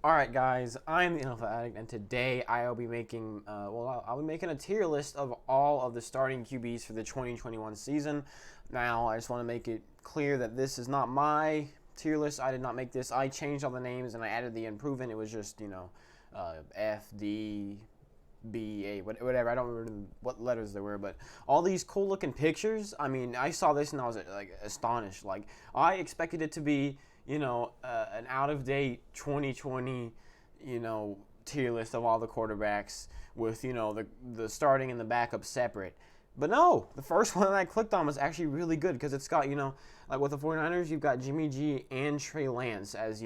Alright guys, I'm the NFL Addict, and today I'll be making, I'll be making a tier list of all of the starting QBs for the 2021 season. Now, I just want to make it clear that this is not my tier list. I did not make this. I changed all the names and I added the unproven. It was just, F, D, B, A, whatever. I don't remember what letters there were, but all these cool looking pictures. I mean, I saw this and I was like astonished. Like, I expected it to be an out of date 2020, tier list of all the quarterbacks with, the starting and the backup separate. But no, the first one that I clicked on was actually really good because it's got, like with the 49ers, you've got Jimmy G and Trey Lance as,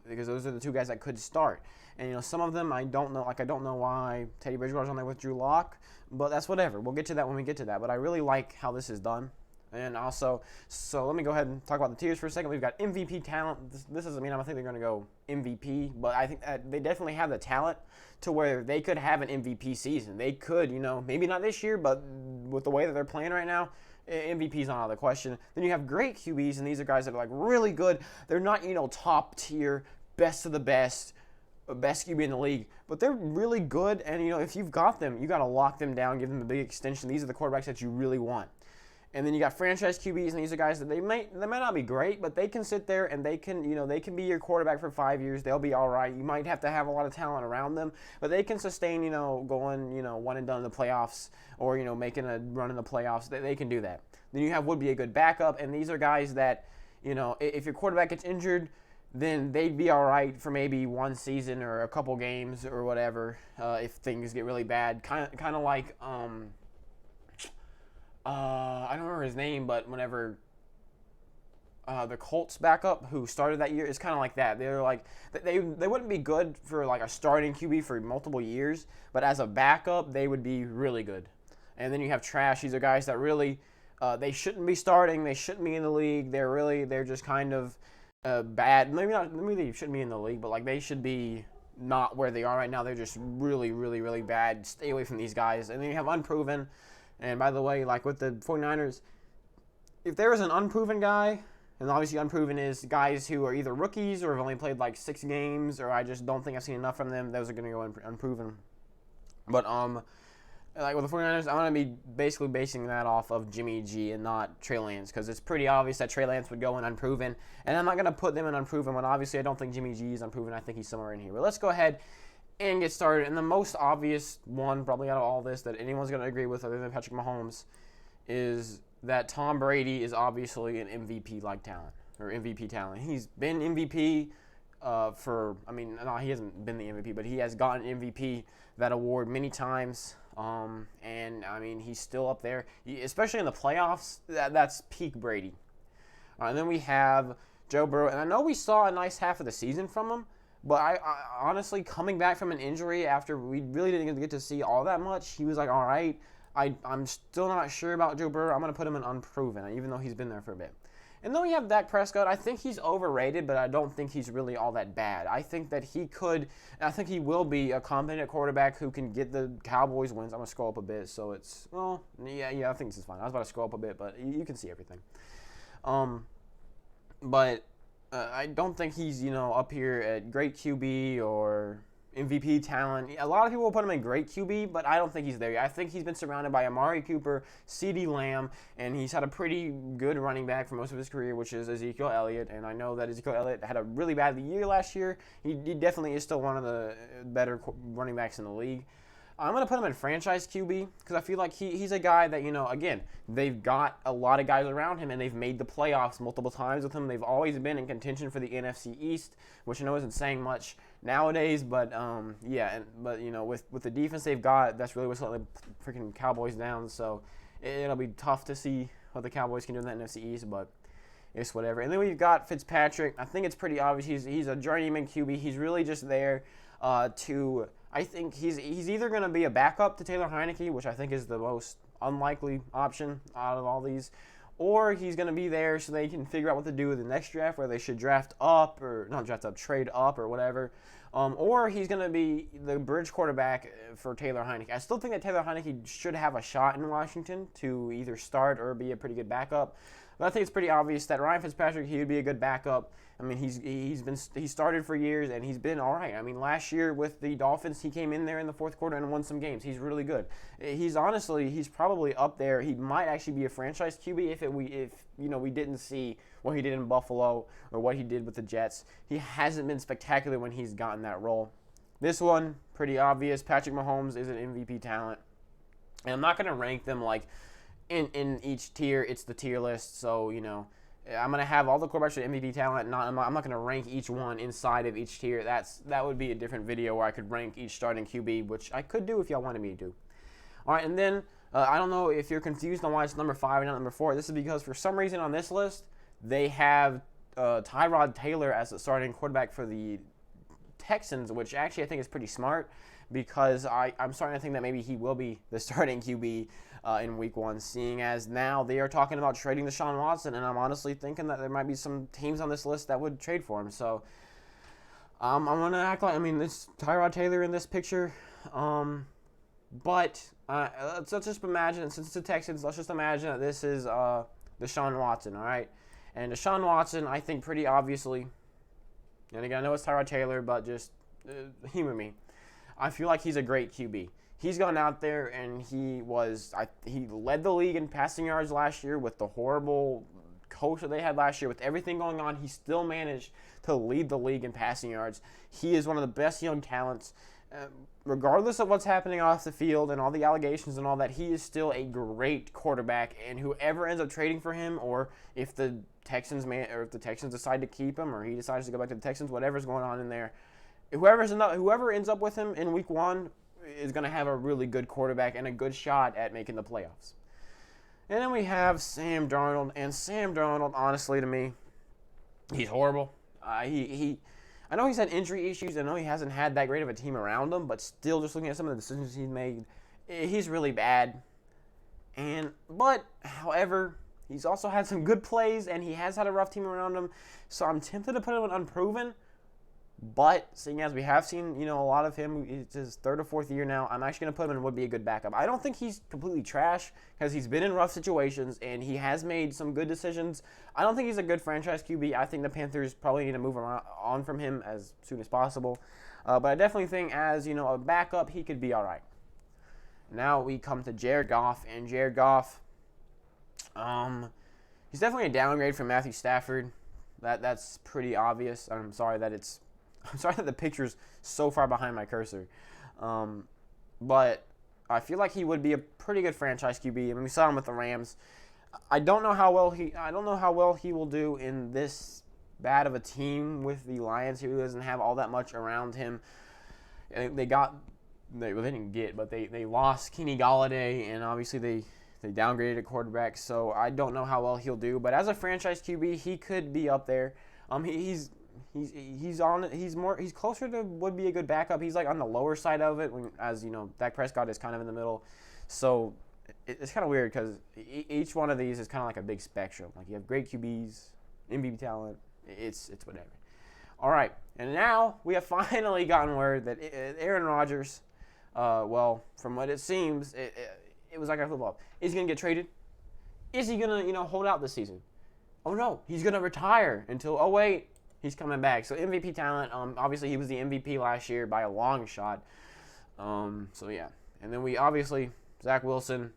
because those are the two guys that could start. And, some of them I don't know, like I don't know why Teddy Bridgewater's on there with Drew Lock, but that's whatever. We'll get to that when we get to that. But I really like how this is done. And also, so let me go ahead and talk about the tiers for a second. We've got MVP talent. This doesn't mean I don't think they're going to go MVP, but I think that they definitely have the talent to where they could have an MVP season. They could, maybe not this year, but with the way that they're playing right now, MVP's not out of the question. Then you have great QBs, and these are guys that are like really good. They're not, top tier, best of the best QB in the league, but they're really good. And if you've got them, you got to lock them down, give them a big extension. These are the quarterbacks that you really want. And then you got franchise QBs, and these are guys that they might not be great, but they can sit there and they can be your quarterback for 5 years. They'll be all right. You might have to have a lot of talent around them, but they can sustain, going, one and done in the playoffs or, making a run in the playoffs. They can do that. Then you have would be a good backup, and these are guys that, if your quarterback gets injured, then they'd be all right for maybe one season or a couple games or whatever if things get really bad. Kind of like I don't remember his name, but whenever the Colts backup who started that year, it's kind of like that. They're like they wouldn't be good for like a starting QB for multiple years, but as a backup, they would be really good. And then you have trash. These are guys that really they shouldn't be starting. They shouldn't be in the league. They're just kind of bad. Maybe they shouldn't be in the league, but like they should be not where they are right now. They're just really, really, really bad. Stay away from these guys. And then you have unproven. And by the way, like with the 49ers, if there is an unproven guy, and obviously unproven is guys who are either rookies or have only played like 6 games, or I just don't think I've seen enough from them, those are going to go unproven. But like with the 49ers, I'm going to be basically basing that off of Jimmy G and not Trey Lance, because it's pretty obvious that Trey Lance would go in unproven, and I'm not going to put them in unproven when obviously I don't think Jimmy G is unproven. I think he's somewhere in here. But let's go ahead and get started. And the most obvious one, probably out of all this, that anyone's going to agree with other than Patrick Mahomes, is that Tom Brady is obviously an MVP-like talent, or MVP talent. He's been MVP no, he hasn't been the MVP, but he has gotten MVP, that award, many times. And, I mean, he's still up there, especially in the playoffs. That's peak Brady. And then we have Joe Burrow. And I know we saw a nice half of the season from him, but I honestly, coming back from an injury after we really didn't get to see all that much, he was like, all right. I'm still not sure about Joe Burrow. I'm going to put him in unproven, even though he's been there for a bit. And then we have Dak Prescott. I think he's overrated, but I don't think he's really all that bad. I think that he could, and I think he will be a competent quarterback who can get the Cowboys wins. I'm going to scroll up a bit, so it's, I think this is fine. I was about to scroll up a bit, but you can see everything. But I don't think he's, up here at great QB or MVP talent. A lot of people will put him in great QB, but I don't think he's there yet. I think he's been surrounded by Amari Cooper, CeeDee Lamb, and he's had a pretty good running back for most of his career, which is Ezekiel Elliott. And I know that Ezekiel Elliott had a really bad year last year. He definitely is still one of the better running backs in the league. I'm going to put him in franchise QB because I feel like he's a guy that, again, they've got a lot of guys around him and they've made the playoffs multiple times with him. They've always been in contention for the NFC East, which I know isn't saying much nowadays, but with the defense they've got, that's really what's letting the freaking Cowboys down. So it'll be tough to see what the Cowboys can do in the NFC East, but it's whatever. And then we've got Fitzpatrick. I think it's pretty obvious he's a journeyman QB. He's really just there to... I think he's either going to be a backup to Taylor Heinicke, which I think is the most unlikely option out of all these, or he's going to be there so they can figure out what to do with the next draft, where they should draft up or not draft up, trade up or whatever, or he's going to be the bridge quarterback for Taylor Heinicke. I still think that Taylor Heinicke should have a shot in Washington to either start or be a pretty good backup. But I think it's pretty obvious that Ryan Fitzpatrick, he would be a good backup. I mean, he started for years and he's been all right. I mean, last year with the Dolphins, he came in there in the fourth quarter and won some games. He's really good. He's probably up there. He might actually be a franchise QB if we didn't see what he did in Buffalo or what he did with the Jets. He hasn't been spectacular when he's gotten that role. This one, pretty obvious. Patrick Mahomes is an MVP talent. And I'm not going to rank them like in each tier. It's the tier list. So, I'm going to have all the quarterbacks with MVP talent. I'm not going to rank each one inside of each tier. That would be a different video where I could rank each starting QB, which I could do if y'all wanted me to do. All right, and then I don't know if you're confused on why it's number 5 and not number 4. This is because for some reason on this list, they have Tyrod Taylor as the starting quarterback for the Texans, which actually I think is pretty smart because I'm starting to think that maybe he will be the starting QB in Week 1, seeing as now they are talking about trading Deshaun Watson, and I'm honestly thinking that there might be some teams on this list that would trade for him. So I'm going to act like, it's Tyrod Taylor in this picture, but let's just imagine, since it's the Texans, let's just imagine that this is Deshaun Watson, all right? And Deshaun Watson, I think pretty obviously, and again, I know it's Tyrod Taylor, but just humor me. I feel like he's a great QB. He's gone out there and he led the league in passing yards last year with the horrible coach that they had last year. With everything going on, he still managed to lead the league in passing yards. He is one of the best young talents. Regardless of what's happening off the field and all the allegations and all that, he is still a great quarterback. And whoever ends up trading for him, or if the Texans decide to keep him, or he decides to go back to the Texans, whatever's going on in there, whoever ends up with him in Week 1 is going to have a really good quarterback and a good shot at making the playoffs. And then we have Sam Darnold, and Sam Darnold, honestly, to me, he's horrible. I know he's had injury issues. I know he hasn't had that great of a team around him, but still, just looking at some of the decisions he's made, he's really bad. But, however, he's also had some good plays, and he has had a rough team around him. So I'm tempted to put him in unproven. But seeing as we have seen, a lot of him, it's his third or fourth year now, I'm actually going to put him in would be a good backup. I don't think he's completely trash because he's been in rough situations and he has made some good decisions. I don't think he's a good franchise QB. I think the Panthers probably need to move on from him as soon as possible. But I definitely think as, a backup, he could be all right. Now we come to Jared Goff, and Jared Goff, he's definitely a downgrade from Matthew Stafford. That's pretty obvious. I'm sorry that the picture's so far behind my cursor. But I feel like he would be a pretty good franchise QB. We saw him with the Rams. I don't know how well he will do in this bad of a team with the Lions, who doesn't have all that much around him. They lost Kenny Golladay, and obviously they downgraded a quarterback. So I don't know how well he'll do. But as a franchise QB, he could be up there. He's closer to would be a good backup. He's like on the lower side of it, Dak Prescott is kind of in the middle. So it's kind of weird because each one of these is kind of like a big spectrum. Like you have great QBs, MVP talent. It's whatever. All right, and now we have finally gotten word that Aaron Rodgers, from what it seems, it was like a football. Is he gonna get traded? Is he gonna hold out this season? Oh no, he's gonna retire until. Oh wait. He's coming back. So MVP talent. Obviously, he was the MVP last year by a long shot. So yeah. And then Zach Wilson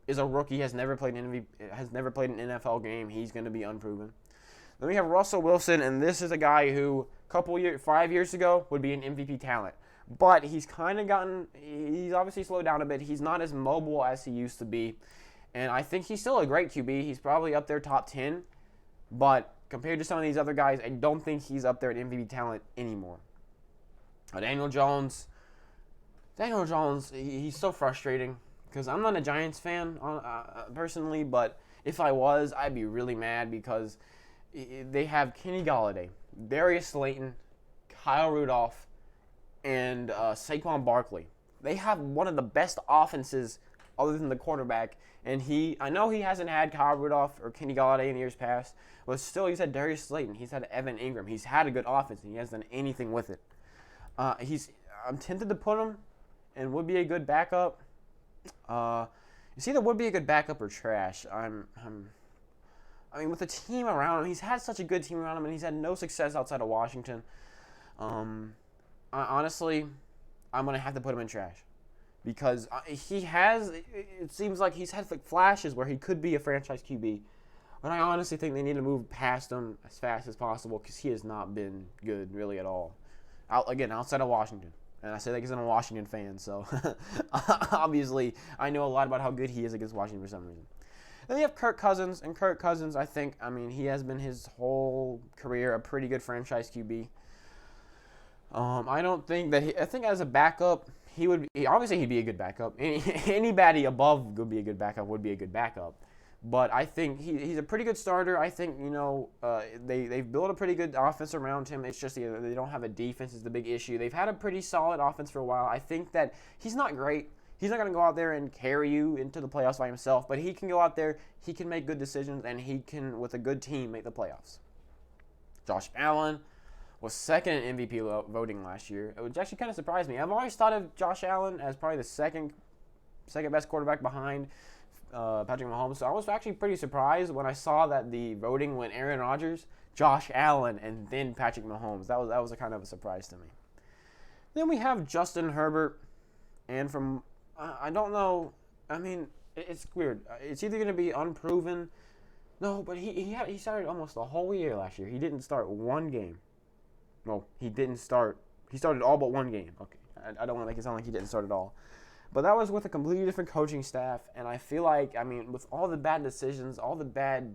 is a rookie. Has never played an NFL game. He's going to be unproven. Then we have Russell Wilson, and this is a guy who 5 years ago would be an MVP talent. But he's obviously slowed down a bit. He's not as mobile as he used to be. And I think he's still a great QB. He's probably up there top 10. But compared to some of these other guys, I don't think he's up there at MVP talent anymore. Daniel Jones, he's so frustrating because I'm not a Giants fan personally, but if I was, I'd be really mad because they have Kenny Golladay, Darius Slayton, Kyle Rudolph, and Saquon Barkley. They have one of the best offenses other than the quarterback. And I know he hasn't had Kyle Rudolph or Kenny Golladay in years past, but still he's had Darius Slayton. He's had Evan Ingram. He's had a good offense, and he hasn't done anything with it. I'm tempted to put him and would be a good backup. It's either would be a good backup or trash. I mean, with the team around him, he's had such a good team around him, and he's had no success outside of Washington. Honestly, I'm going to have to put him in trash. Because he has, it seems like he's had like flashes where he could be a franchise QB. But I honestly think they need to move past him as fast as possible because he has not been good really at all. Outside of Washington. And I say that because I'm a Washington fan, so obviously I know a lot about how good he is against Washington for some reason. Then you have Kirk Cousins, and Kirk Cousins, he has been his whole career a pretty good franchise QB. I don't think that I think as a backup, obviously he'd be a good backup. Anybody above would be a good backup. But I think he's a pretty good starter. I think, they've built a pretty good offense around him. It's just they don't have a defense is the big issue. They've had a pretty solid offense for a while. I think that he's not great. He's not going to go out there and carry you into the playoffs by himself. But he can go out there, he can make good decisions, and he can, with a good team, make the playoffs. Josh Allen was second in MVP voting last year, which actually kind of surprised me. I've always thought of Josh Allen as probably the second best quarterback behind Patrick Mahomes. So I was actually pretty surprised when I saw that the voting went Aaron Rodgers, Josh Allen, and then Patrick Mahomes. That was a kind of a surprise to me. Then we have Justin Herbert, and from I don't know. I mean, it's weird. It's either going to be unproven. No, but he started almost the whole year last year. He didn't start one game. Well, he didn't start. He started all but one game. Okay, I don't want to make it sound like he didn't start at all. But that was with a completely different coaching staff, and I feel like, with all the bad decisions, all the bad,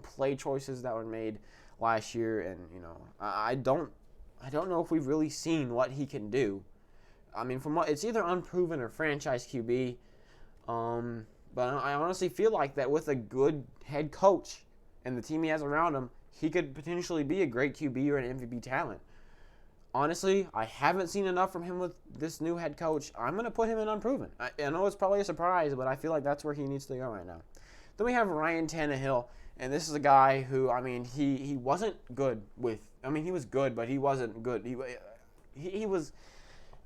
play choices that were made last year, and, I don't know if we've really seen what he can do. From what it's either unproven or franchise QB, but I honestly feel like that with a good head coach and the team he has around him, he could potentially be a great QB or an MVP talent. Honestly, I haven't seen enough from him with this new head coach. I'm going to put him in unproven. I know it's probably a surprise, but I feel like that's where he needs to go right now. Then we have Ryan Tannehill, and this is a guy who, he wasn't good with. He was good, but he wasn't good. He was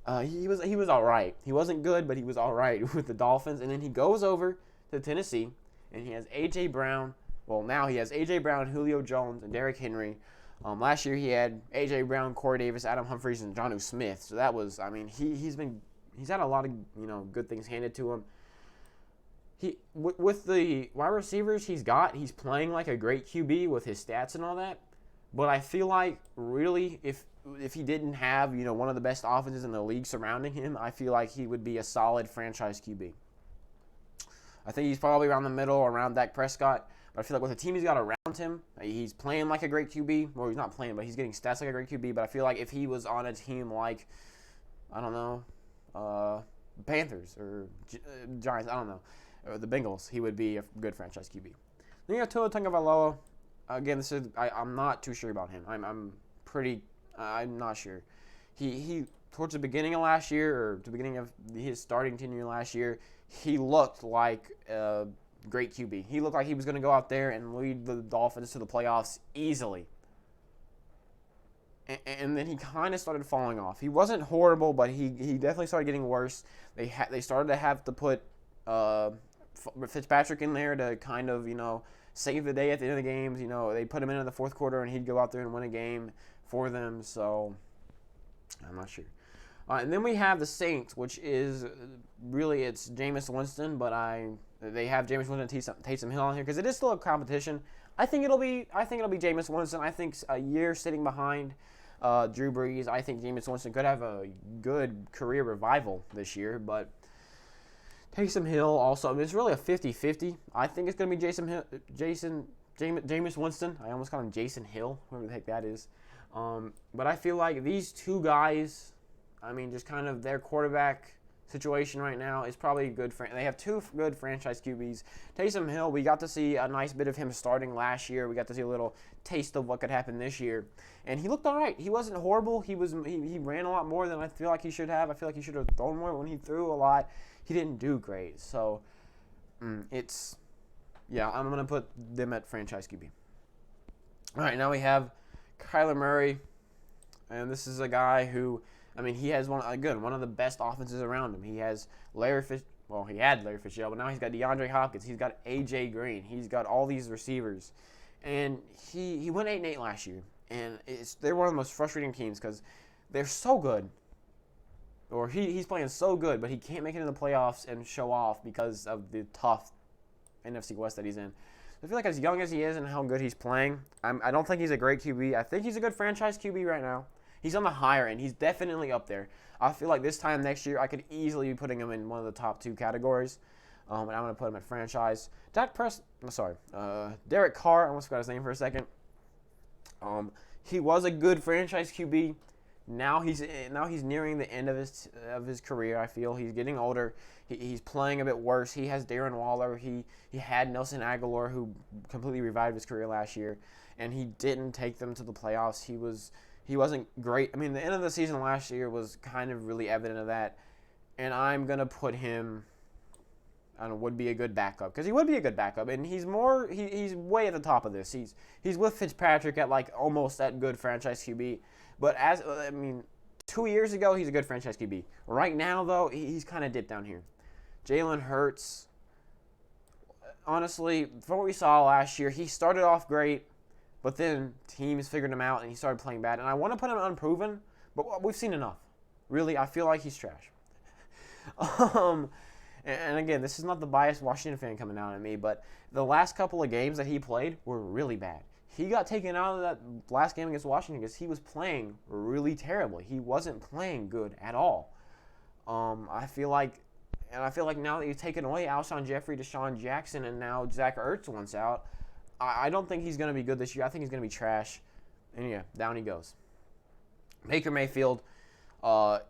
all right. He wasn't good, but he was all right with the Dolphins. And then he goes over to Tennessee, and he has A.J. Brown. Well, now he has A.J. Brown, Julio Jones, and Derrick Henry. Last year he had A.J. Brown, Corey Davis, Adam Humphries, and Jonnu Smith. So that was, he's had a lot of, good things handed to him. With the wide receivers he's playing like a great QB with his stats and all that. But I feel like, really, if he didn't have, one of the best offenses in the league surrounding him, I feel like he would be a solid franchise QB. I think he's probably around the middle, around Dak Prescott. But I feel like with the team he's got around him, he's playing like a great QB. Well, he's not playing, but he's getting stats like a great QB. But I feel like if he was on a team like, I don't know, Panthers or Giants, I don't know, or the Bengals, he would be a good franchise QB. Then you have Tua Tagovailoa. Again, I'm not too sure about him. I'm not sure. He towards the beginning of last year, or the beginning of his starting tenure last year, he looked like a great QB. He looked like he was going to go out there and lead the Dolphins to the playoffs easily. And then he kind of started falling off. He wasn't horrible, but he definitely started getting worse. They started to have to put Fitzpatrick in there to kind of, save the day at the end of the games. They put him in the fourth quarter, and he'd go out there and win a game for them. So I'm not sure. And then we have the Saints, which is really it's Jameis Winston, but they have Jameis Winston and Taysom Hill on here because it is still a competition. I think it'll be Jameis Winston. I think a year sitting behind Drew Brees. I think Jameis Winston could have a good career revival this year, but Taysom Hill also. It's really a 50-50. I think it's going to be Jameis Winston. I almost called him Jason Hill, whoever the heck that is. But I feel like these two guys, just kind of their quarterback situation right now is probably good. They have two good franchise QBs. Taysom Hill, we got to see a nice bit of him starting last year. We got to see a little taste of what could happen this year, and he looked all right. He wasn't horrible. He ran a lot more than I feel like he should have. I feel like he should have thrown more. When he threw a lot, he didn't do great. So I'm gonna put them at franchise QB. All right, now we have Kyler Murray, and this is a guy who. He has one of the best offenses around him. He has he had Larry Fitzgerald, but now he's got DeAndre Hopkins. He's got A.J. Green. He's got all these receivers. And he went 8-8 last year, and they're one of the most frustrating teams because they're so good, or he's playing so good, but he can't make it into the playoffs and show off because of the tough NFC West that he's in. I feel like as young as he is and how good he's playing, I don't think he's a great QB. I think he's a good franchise QB right now. He's on the higher end. He's definitely up there. I feel like this time next year, I could easily be putting him in one of the top 2 categories. And I'm going to put him at franchise. Derek Carr, I almost forgot his name for a second. He was a good franchise QB. Now he's nearing the end of his career. I feel he's getting older. He's playing a bit worse. He has Darren Waller. He had Nelson Aguilar, who completely revived his career last year, and he didn't take them to the playoffs. He wasn't great. I mean, the end of the season last year was kind of really evident of that, and I'm gonna put him. I don't know, would be a good backup because he would be a good backup, and he's way at the top of this. He's with Fitzpatrick at like almost that good franchise QB. But 2 years ago, he's a good franchise QB. Right now, though, he's kind of dipped down here. Jalen Hurts, honestly, from what we saw last year, he started off great, but then teams figured him out, and he started playing bad. And I want to put him unproven, but we've seen enough. Really, I feel like he's trash. And again, this is not the biased Washington fan coming out at me, but the last couple of games that he played were really bad. He got taken out of that last game against Washington because he was playing really terribly. He wasn't playing good at all. I feel like now that you've taken away Alshon Jeffrey, Deshaun Jackson, and now Zach Ertz wants out, I don't think he's going to be good this year. I think he's going to be trash. And yeah, down he goes. Baker Mayfield,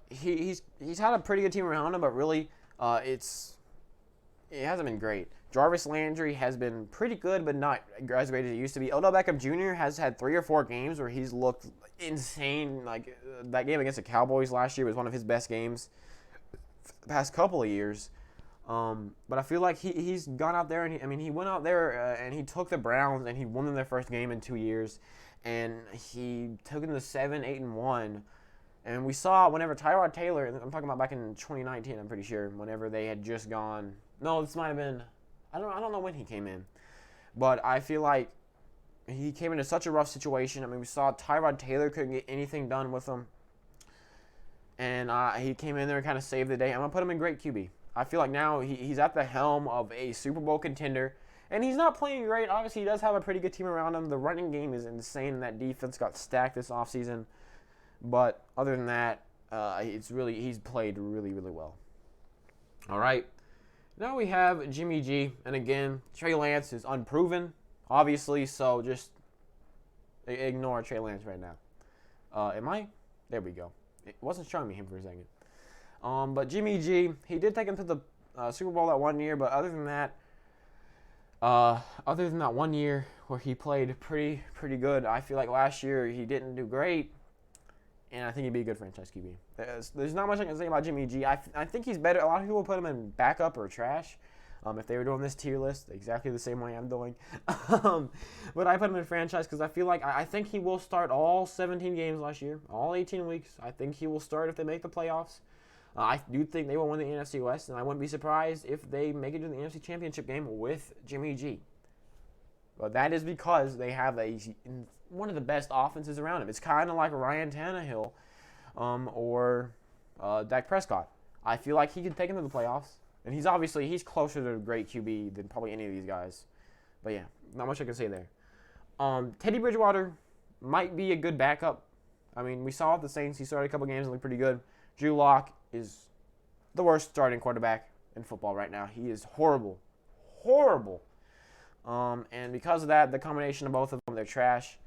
he's had a pretty good team around him, but really, it hasn't been great. Jarvis Landry has been pretty good, but not as great as he used to be. Odell Beckham Jr. has had 3 or 4 games where he's looked insane. Like that game against the Cowboys last year was one of his best games the past couple of years. But I feel like he's gone out there, and he went out there and he took the Browns and he won them their first game in 2 years, and he took them to 7-8-1. And we saw whenever Tyrod Taylor, I'm talking about back in 2019, I'm pretty sure, whenever they had just gone. No, this might have been. I don't know when he came in, but I feel like he came into such a rough situation. I mean, we saw Tyrod Taylor couldn't get anything done with him, and he came in there and kind of saved the day. I'm gonna put him in great QB. I feel like now he's at the helm of a Super Bowl contender, and he's not playing great. Obviously, he does have a pretty good team around him. The running game is insane, and that defense got stacked this offseason. But other than that, he's played really, really well. All right. Now we have Jimmy G, and again, Trey Lance is unproven, obviously, so just ignore Trey Lance right now. Am I? There we go. It wasn't showing me him for a second. But Jimmy G, he did take him to the Super Bowl that 1 year, but other than that 1 year where he played pretty good, I feel like last year he didn't do great. And I think he'd be a good franchise QB. There's not much I can say about Jimmy G. I think he's better. A lot of people put him in backup or trash if they were doing this tier list exactly the same way I'm doing. But I put him in franchise because I feel like I think he will start all 17 games last year, all 18 weeks. I think he will start if they make the playoffs. I do think they will win the NFC West, and I wouldn't be surprised if they make it to the NFC Championship game with Jimmy G. But that is because they have one of the best offenses around him. It's kind of like Ryan Tannehill or Dak Prescott. I feel like he could take him to the playoffs. And he's closer to a great QB than probably any of these guys. But yeah, not much I can say there. Teddy Bridgewater might be a good backup. I mean, we saw the Saints. He started a couple games and looked pretty good. Drew Lock is the worst starting quarterback in football right now. He is horrible. Horrible. And because of that, the combination of both of them, they're trash.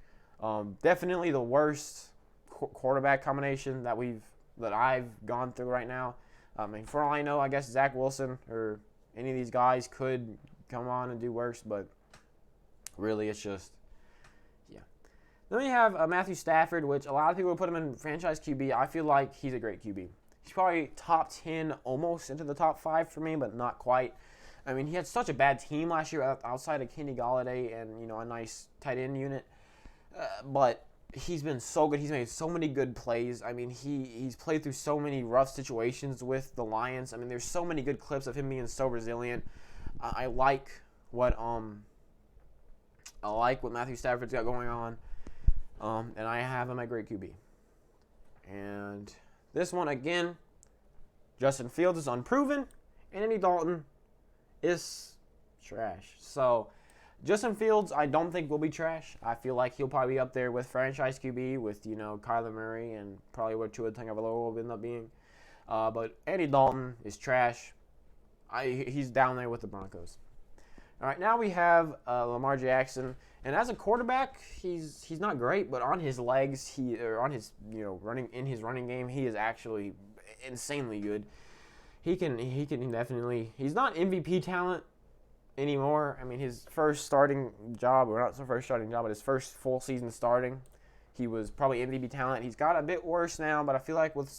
Definitely the worst quarterback combination that I've gone through right now. I mean, for all I know, I guess Zach Wilson or any of these guys could come on and do worse, but really it's just, yeah. Then we have Matthew Stafford, which a lot of people put him in franchise QB. I feel like he's a great QB. He's probably top 10, almost into the top 5 for me, but not quite. I mean, he had such a bad team last year outside of Kenny Golladay and, a nice tight end unit. But he's been so good. He's made so many good plays. I mean, he's played through so many rough situations with the Lions. I mean, there's so many good clips of him being so resilient. I like what I like what Matthew Stafford's got going on, and I have him at great QB. And this one, again, Justin Fields is unproven, and Andy Dalton is trash. So, Justin Fields, I don't think will be trash. I feel like he'll probably be up there with franchise QB, with, Kyler Murray, and probably what Tua Tagovailoa will end up being. But Andy Dalton is trash. He's down there with the Broncos. All right, now we have Lamar Jackson, and as a quarterback, he's not great, but on his legs, on his running game, he is actually insanely good. He can definitely. He's not MVP talent anymore. I mean, his first starting job, or not his first starting job, but his first full season starting, he was probably MVP talent. He's got a bit worse now, but I feel like with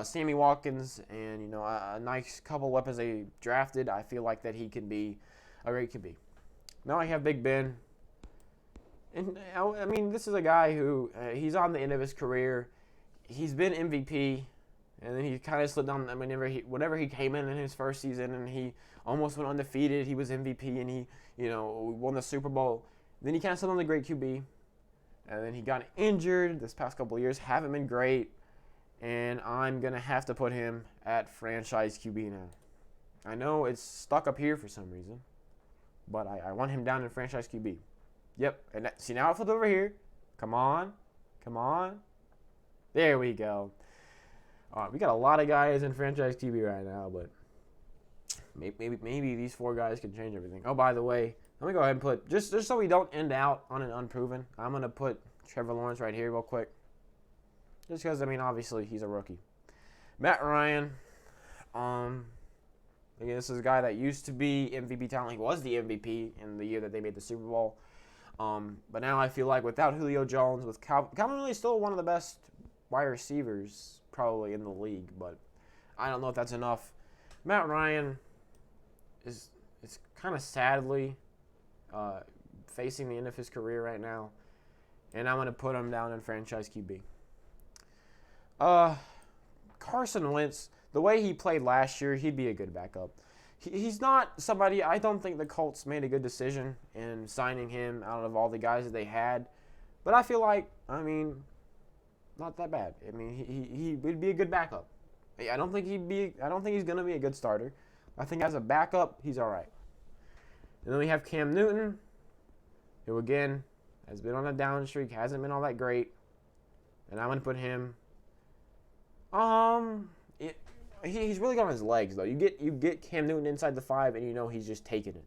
Sammy Watkins and a nice couple weapons they drafted, I feel like that he can be a great QB. Now I have Big Ben. And I mean, this is a guy who he's on the end of his career. He's been MVP, and then he kind of slipped down. I mean, whenever he came in his first season, and he almost went undefeated. He was MVP, and he won the Super Bowl. Then he kind of slipped on the great QB, and then he got injured this past couple of years. Haven't been great, and I'm gonna have to put him at franchise QB now. I know it's stuck up here for some reason, but I want him down in franchise QB. Yep. And see, now I flipped over here. Come on. There we go. All right, we got a lot of guys in franchise QB right now, but maybe these 4 guys can change everything. Oh, by the way, let me go ahead and put, just so we don't end out on an unproven, I'm going to put Trevor Lawrence right here real quick. Just because, I mean, obviously, he's a rookie. Matt Ryan. Again, this is a guy that used to be MVP talent. He was the MVP in the year that they made the Super Bowl. But now I feel like without Julio Jones, with Calvin Ridley, still one of the best wide receivers probably in the league, but I don't know if that's enough. Matt Ryan is kind of sadly facing the end of his career right now, and I'm going to put him down in franchise QB. Carson Wentz, the way he played last year, he'd be a good backup. He's not somebody, I don't think the Colts made a good decision in signing him out of all the guys that they had. But I feel like, not that bad. I mean, he would be a good backup. I don't think he's going to be a good starter. I think as a backup, he's all right. And then we have Cam Newton, who again has been on a down streak, hasn't been all that great. And I'm going to put him he's really got on his legs, though. You get Cam Newton inside the 5, and he's just taking it.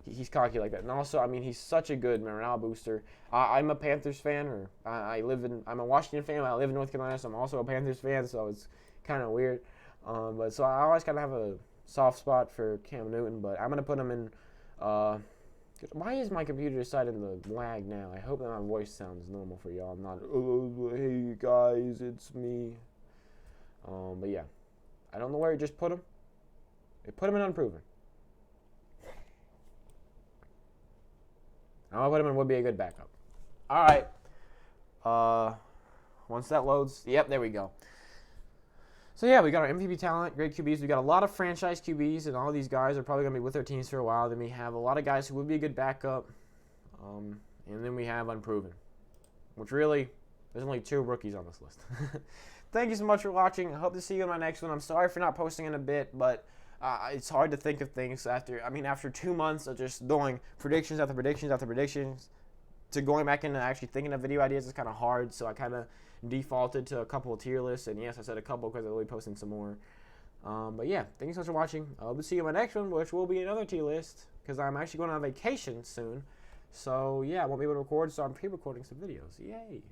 He's cocky like that. And also, I mean, he's such a good morale booster. I'm a Panthers fan, I'm a Washington fan, but I live in North Carolina, so I'm also a Panthers fan, so it's kind of weird. But so I always kind of have a soft spot for Cam Newton, but I'm going to put him in. Why is my computer deciding to lag now? I hope that my voice sounds normal for y'all. I'm not, hey guys, it's me. But yeah. I don't know where he just put him. They put him in unproven. I'll put him in would be a good backup. All right. Once that loads, yep, there we go. So yeah, we got our MVP talent, great QBs. We got a lot of franchise QBs, and all these guys are probably gonna be with their teams for a while. Then we have a lot of guys who would be a good backup, and then we have unproven, which really there's only 2 rookies on this list. Thank you so much for watching. I hope to see you in my next one. I'm sorry for not posting in a bit, but it's hard to think of things after 2 months of just doing predictions after predictions after predictions to going back into actually thinking of video ideas is kind of hard. So I kind of defaulted to a couple of tier lists, and yes, I said a couple because I will be posting some more. But yeah, thank you so much for watching. I hope to see you in my next one, which will be another tier list because I'm actually going on vacation soon. So yeah, I won't be able to record, so I'm pre-recording some videos. Yay!